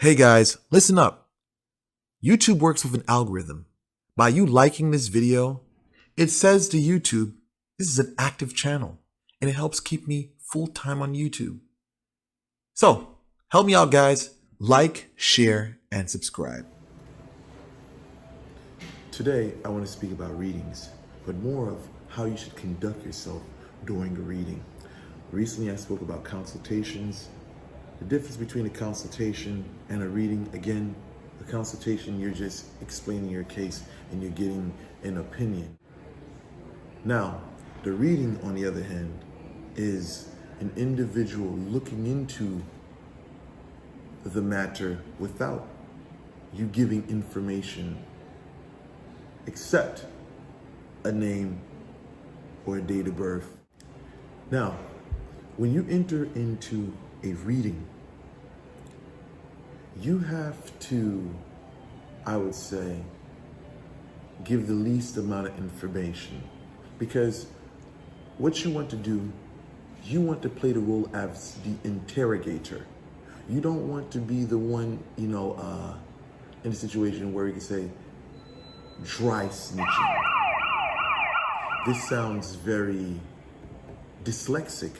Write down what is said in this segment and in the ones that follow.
Hey guys, listen up. YouTube works with an algorithm. By you liking this video, it says to YouTube, this is an active channel, and it helps keep me full-time on YouTube. So, help me out guys. Like, share, and subscribe. Today, I want to speak about readings, but more of how you should conduct yourself during a reading. Recently, I spoke about consultations. The difference between a consultation and a reading, again, a consultation, you're just explaining your case and you're getting an opinion. Now, the reading, on the other hand, is an individual looking into the matter without you giving information except a name or a date of birth. Now, when you enter into a reading, you have to, I would say, give the least amount of information, because what you want to do, you want to play the role as the interrogator. You don't want to be the one, in a situation where you can say, dry snitching. This sounds very dyslexic,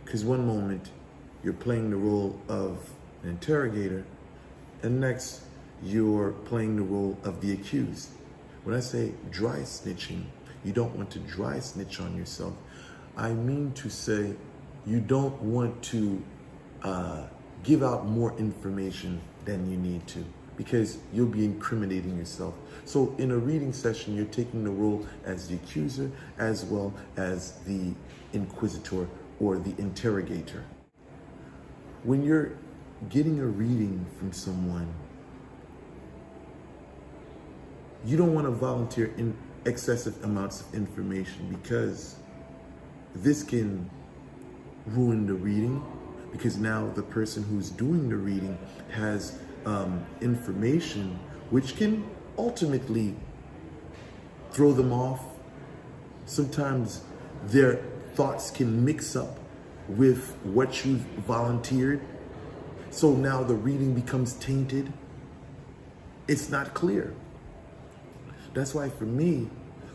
because one moment you're playing the role of an interrogator, and next you're playing the role of the accused. When I say dry snitching, you don't want to dry snitch on yourself. I mean to say you don't want to give out more information than you need to, because you'll be incriminating yourself. So in a reading session, you're taking the role as the accuser as well as the inquisitor or the interrogator. When you're getting a reading from someone, you don't want to volunteer in excessive amounts of information, because this can ruin the reading, because now the person who's doing the reading has information which can ultimately throw them off. Sometimes their thoughts can mix up with what you've volunteered. So now the reading becomes tainted. It's not clear. That's why for me,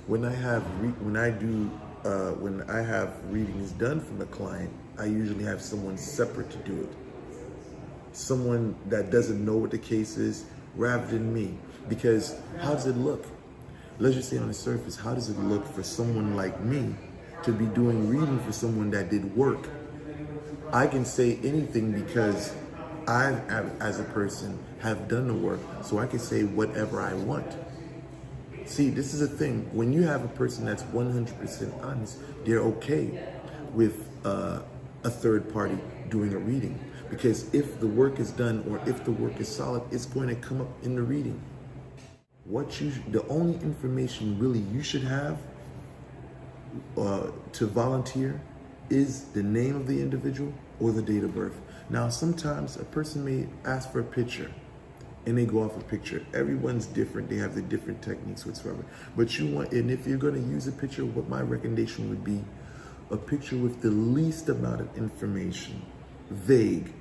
when I have readings done from a client, I usually have someone separate to do it. Someone that doesn't know what the case is, rather than me. Because how does it look? Let's just say on the surface, how does it look for someone like me to be doing reading for someone that did work? I can say anything because I, as a person, have done the work, so I can say whatever I want. See, this is a thing. When you have a person that's 100% honest, they're okay with a third party doing a reading. Because if the work is done or if the work is solid, it's going to come up in the reading. The only information really you should have to volunteer is the name of the individual or the date of birth. Now, sometimes a person may ask for a picture and they go off a picture. Everyone's different. They have the different techniques whatsoever. But and if you're going to use a picture, what my recommendation would be, a picture with the least amount of information, vague.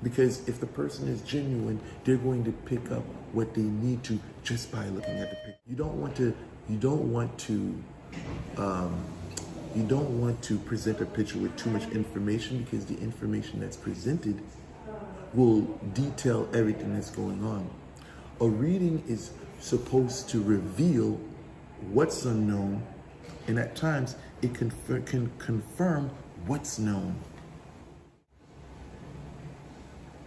Because if the person is genuine, they're going to pick up what they need to just by looking at the picture. You don't want to present a picture with too much information, because the information that's presented will detail everything that's going on. A reading is supposed to reveal what's unknown, and at times it can confirm what's known.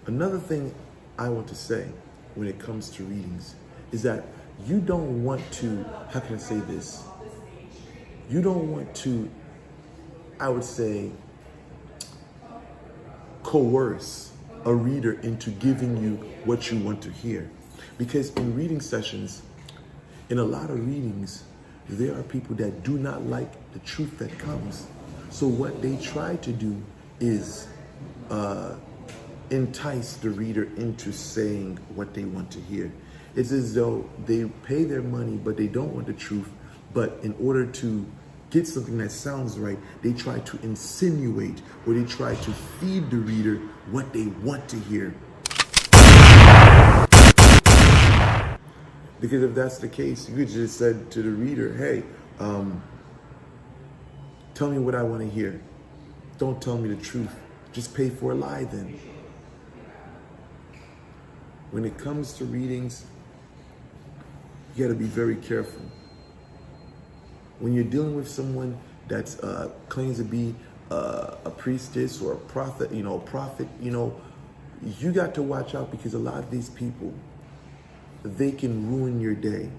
Another thing I want to say when it comes to readings is that you don't want to, how can I say this? You don't want to, I would say, coerce a reader into giving you what you want to hear. Because in reading sessions, in a lot of readings, there are people that do not like the truth that comes. So what they try to do is entice the reader into saying what they want to hear. It's as though they pay their money, but they don't want the truth. But in order to get something that sounds right, they try to insinuate or they try to feed the reader what they want to hear. Because if that's the case, you could just said to the reader, hey, tell me what I want to hear. Don't tell me the truth. Just pay for a lie then. When it comes to readings, you got to be very careful. When you're dealing with someone that's claims to be a priestess or a prophet, you got to watch out, because a lot of these people, they can ruin your day.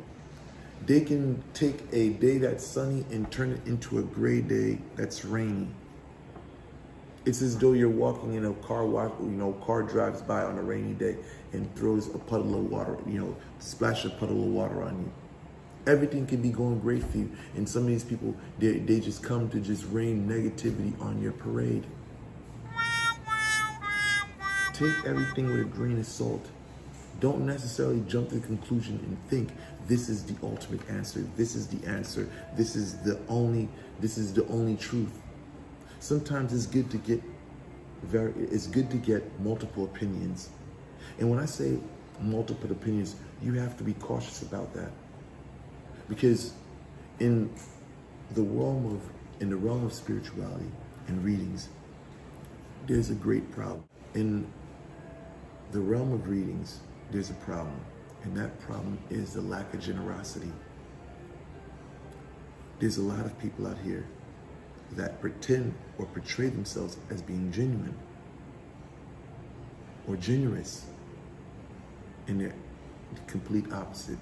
They can take a day that's sunny and turn it into a gray day that's rainy. It's as though you're walking in a car, car drives by on a rainy day and throws a puddle of water, splash a puddle of water on you. Everything can be going great for you. And some of these people, they just come to just rain negativity on your parade. Take everything with a grain of salt. Don't necessarily jump to the conclusion and think this is the ultimate answer. This is the answer. This is the only truth. Sometimes it's good to get multiple opinions. And when I say multiple opinions, you have to be cautious about that. Because in the realm of spirituality and readings, there's a great problem. In the realm of readings, there's a problem, and that problem is the lack of generosity. There's a lot of people out here that pretend or portray themselves as being genuine or generous, and they're the complete opposite.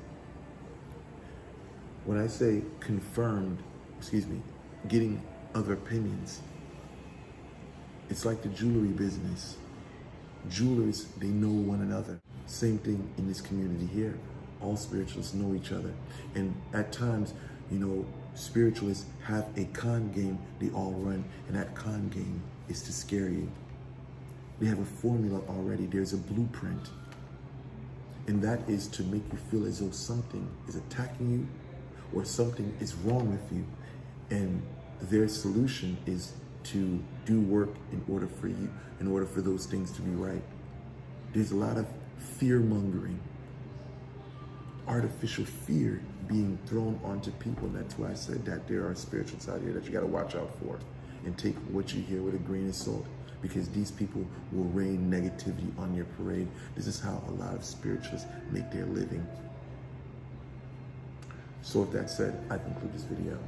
When I say getting other opinions, it's like the jewelry business. Jewelers, they know one another. Same thing in this community here. All spiritualists know each other. And at times, spiritualists have a con game they all run, and that con game is to scare you. They have a formula already. There's a blueprint. And that is to make you feel as though something is attacking you or something is wrong with you. And their solution is to do work in order for those things to be right. There's a lot of fear-mongering, artificial fear being thrown onto people. And that's why I said that there are spirituals out here that you got to watch out for and take what you hear with a grain of salt, because these people will rain negativity on your parade. This is how a lot of spiritualists make their living. So with that said, I conclude this video.